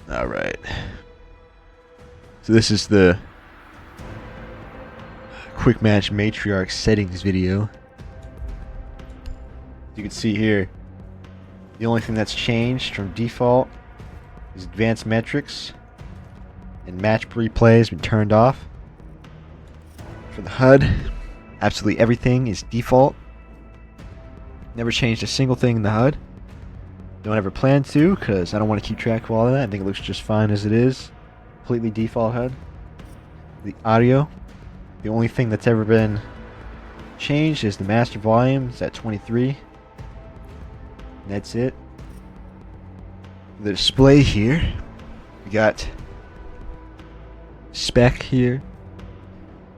Alright. So this is the quick match Matriarch settings video. You can see here, the only thing that's changed from default is advanced metrics, and match replay has been turned off. For the HUD, absolutely everything is default. Never changed a single thing in the HUD. Don't ever plan to, because I don't want to keep track of all of that. I think it looks just fine as it is. Completely default HUD. The audio, the only thing that's ever been changed is the master volume. It's at 23. And that's it. The display here, we got spec here,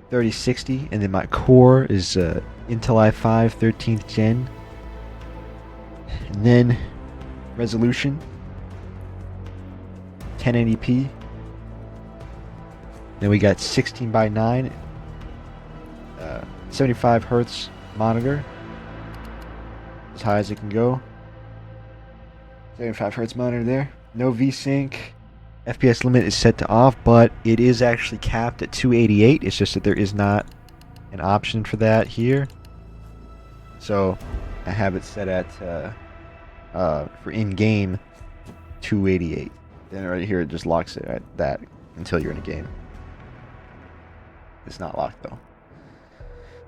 3060, and then my core is Intel i5 13th gen. And then resolution 1080p. Then we got 16 by 9 75 hertz monitor, as high as it can go. 75 hertz monitor there. No VSync. FPS limit is set to off, but it is actually capped at 288. It's just that there is not an option for that here. So I have it set at for in-game 288. Then right here it just locks it at that until you're in a game. It's not locked though.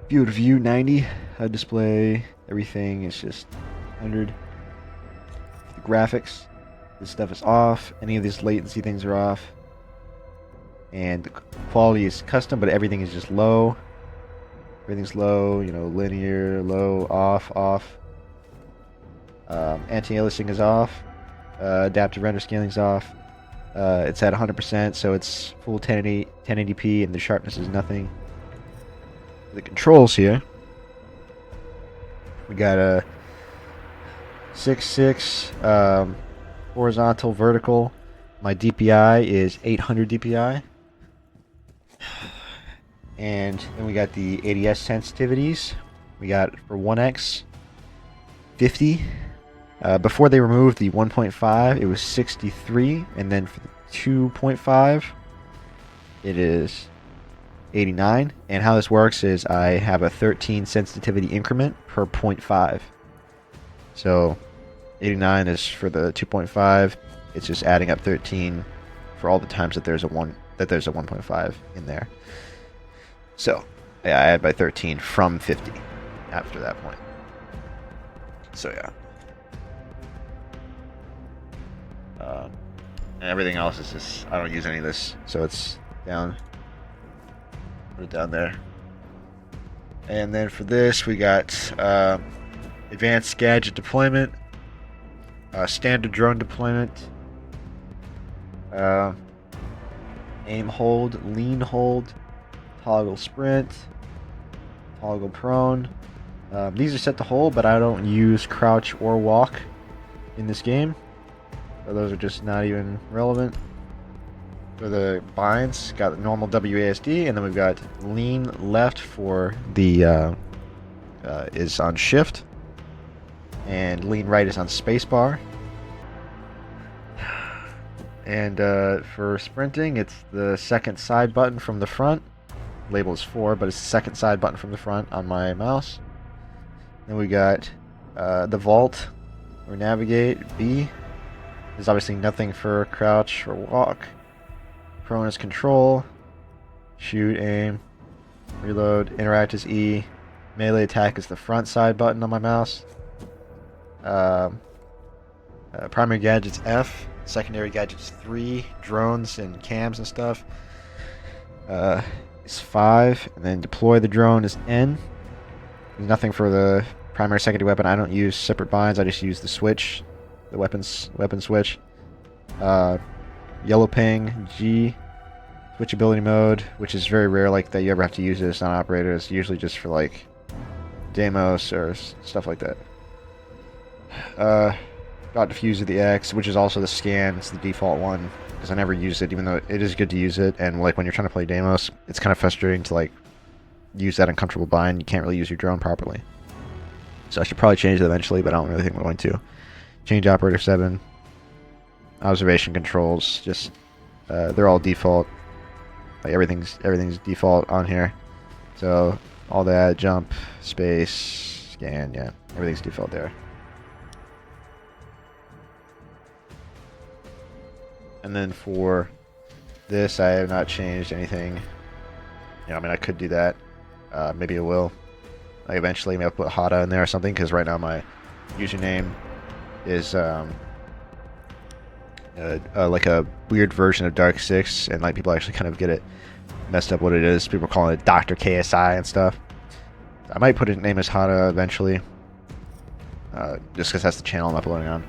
View to view 90. HUD display, everything is just 100. The graphics, this stuff is off. Any of these latency things are off. And the quality is custom, but everything is just low. Everything's low, you know, linear, low, off, off. Anti-aliasing is off. Adaptive render scaling is off. It's at 100%, so it's full 1080p, and the sharpness is nothing. The controls here, we got a 6.6 horizontal, vertical. My DPI is 800 DPI. And then we got the ADS sensitivities. We got for 1x 50. Before they removed the 1.5, it was 63, and then for the 2.5, it is 89. And how this works is I have a 13 sensitivity increment per 0.5. So 89 is for the 2.5. It's just adding up 13 for all the times that there's a 1.5 in there. So yeah, I add by 13 from 50 after that point. So yeah. And everything else is just, I don't use any of this, so it's down. Put it down there. And then for this, we got advanced gadget deployment, standard drone deployment, aim hold, lean hold, toggle sprint, toggle prone. These are set to hold, but I don't use crouch or walk in this game. So those are just not even relevant. For the binds, got the normal WASD, and then we've got lean left for the is on shift, and lean right is on spacebar. And for sprinting, it's the second side button from the front. Label is 4, but it's the second side button from the front on my mouse. Then we got the vault or navigate B. There's obviously nothing for crouch or walk. Prone is control. Shoot, aim, reload. Interact is E. Melee attack is the front side button on my mouse. Primary gadgets F. Secondary gadgets 3. Drones and cams and stuff is 5. And then deploy the drone is N. There's nothing for the primary secondary weapon. I don't use separate binds. I just use the switch. The weapon switch. Yellow ping, G, switchability mode, which is very rare like that you ever have to use this on operators. It's usually just for like demos or stuff like that. Dot diffuser, the X, which is also the scan. It's the default one because I never use it, even though it is good to use it. And like when you're trying to play demos, it's kind of frustrating to like use that uncomfortable bind. You can't really use your drone properly. So I should probably change it eventually, but I don't really think I'm going to. Change operator 7. observation controls, just they're all default. Like everything's default on here. So all that, jump, space, scan, yeah, everything's default there. And then for this, I have not changed anything. I mean, I could do that. Maybe I will. Like eventually, maybe I'll put Hada in there or something, because right now my username is like a weird version of Dark 6, and like people actually kind of get it messed up what it is. People are calling it Dr. KSI and stuff. I might put a name as Hada eventually, just because that's the channel I'm uploading on.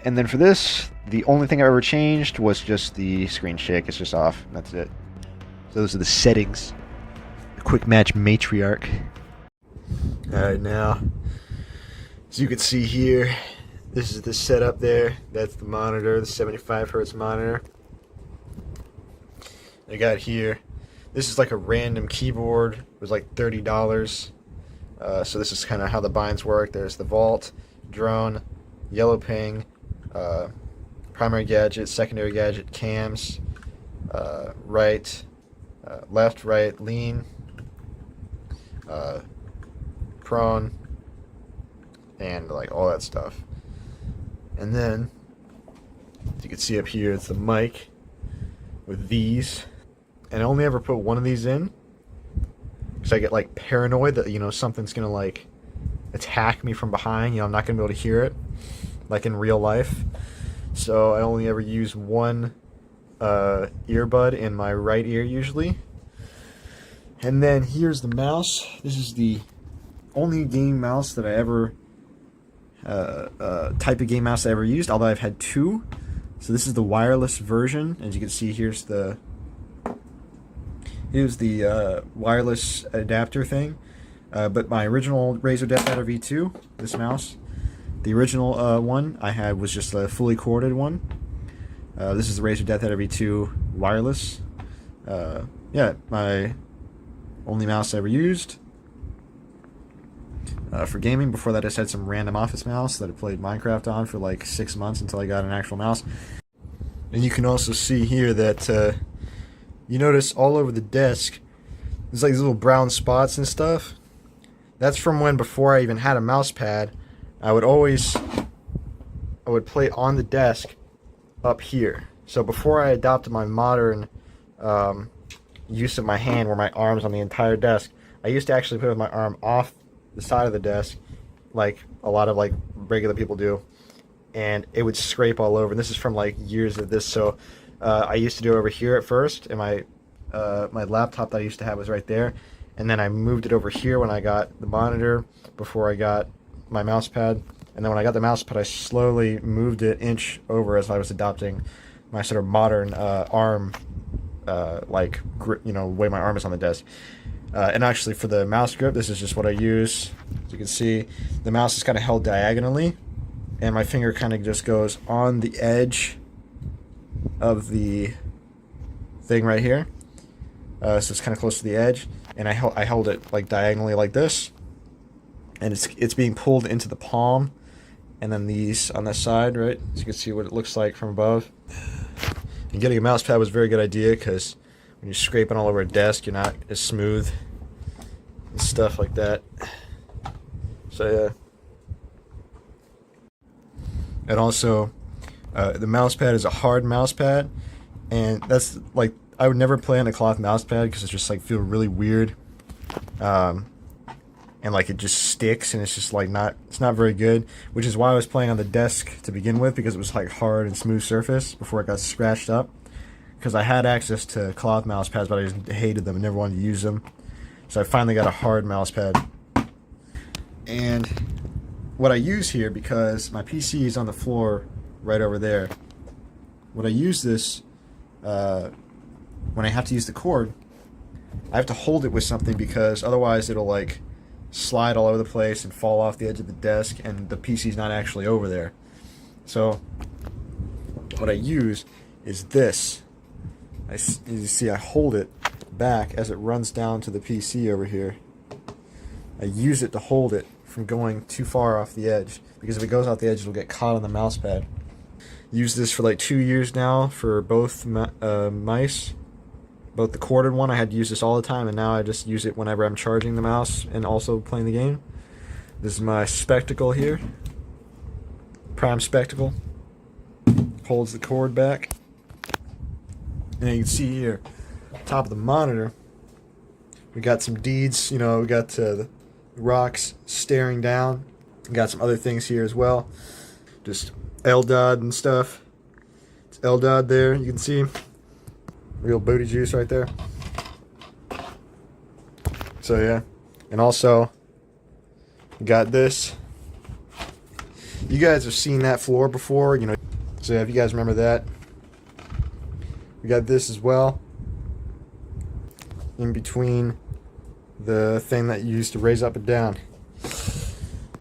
And then for this, the only thing I ever changed was just the screen shake. It's just off. That's it. So those are the settings. The quick match Matriarch. Alright, now, as you can see here, this is the setup there. That's the monitor, the 75 Hertz monitor. I got here, this is like a random keyboard. It was like $30. So this is kind of how the binds work. There's the vault, drone, yellow ping, primary gadget, secondary gadget, cams, right, left, right, lean, prone, and like all that stuff. And then, as you can see up here, it's the mic with these. And I only ever put one of these in because I get like paranoid that, you know, something's gonna like attack me from behind. You know, I'm not gonna be able to hear it like in real life. So I only ever use one earbud in my right ear usually. And then here's the mouse. This is the only game mouse that I ever type of game mouse I ever used, although I've had two. So this is the wireless version. As you can see, here's the wireless adapter thing. But my original Razer Death Adder V2, this mouse, the original one I had was just a fully corded one. This is the Razer Death Adder V2 wireless. Yeah, my only mouse I ever used for gaming. Before that, I just had some random office mouse that I played Minecraft on for like 6 months until I got an actual mouse. And you can also see here that you notice all over the desk there's like these little brown spots and stuff. That's from when, before I even had a mouse pad, I would play on the desk up here. So before I adopted my modern use of my hand, where my arm's on the entire desk, I used to actually put my arm off the side of the desk, like a lot of like regular people do, and it would scrape all over. And this is from like years of this. So I used to do it over here at first, and my laptop that I used to have was right there, and then I moved it over here when I got the monitor, before I got my mouse pad. And then when I got the mouse pad, I slowly moved it inch over as I was adopting my sort of modern arm, like grip, you know, way my arm is on the desk. And actually, for the mouse grip, this is just what I use. As you can see, the mouse is kind of held diagonally, and my finger kind of just goes on the edge of the thing right here. So it's kind of close to the edge, and I held it like diagonally like this, and it's being pulled into the palm, and then these on this side, right? So you can see what it looks like from above. And getting a mouse pad was a very good idea, because when you're scraping all over a desk, you're not as smooth and stuff like that. So yeah. And also, the mouse pad is a hard mouse pad, and that's like, I would never play on a cloth mouse pad because it's just like feel really weird, and like it just sticks, and it's just like it's not very good. Which is why I was playing on the desk to begin with, because it was like hard and smooth surface before it got scratched up. Because I had access to cloth mouse pads, but I just hated them and never wanted to use them. So I finally got a hard mouse pad. And what I use here, because my PC is on the floor right over there, what I use this, when I have to use the cord, I have to hold it with something, because otherwise it'll like slide all over the place and fall off the edge of the desk, and the PC's not actually over there. So what I use is this. As you see, I hold it back as it runs down to the PC over here. I use it to hold it from going too far off the edge, because if it goes off the edge, it'll get caught on the mouse pad. Used this for like 2 years now for both mice. Both the corded one, I had to use this all the time, and now I just use it whenever I'm charging the mouse and also playing the game. This is my spectacle here. Prime spectacle. Holds the cord back. And you can see here, top of the monitor, we got some deeds. You know, we got the rocks staring down. We got some other things here as well. Just Eldad and stuff. It's Eldad there, you can see. Real booty juice right there. So yeah. And also, we got this. You guys have seen that floor before, you know. So yeah, if you guys remember that. We got this as well. In between the thing that you used to raise up and down.